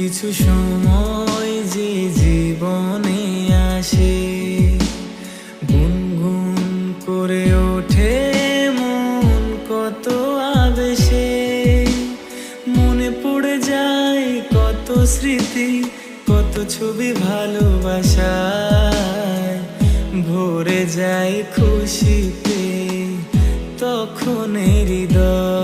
কিছু সময় যে জীবনে আসে, গুনগুন করে ওঠে মন কত আবেশে। মনে পড়ে যায় কত স্মৃতি, কত ছবি ভালোবাসায়। ভরে যায় খুশিতে তখন হৃদয়।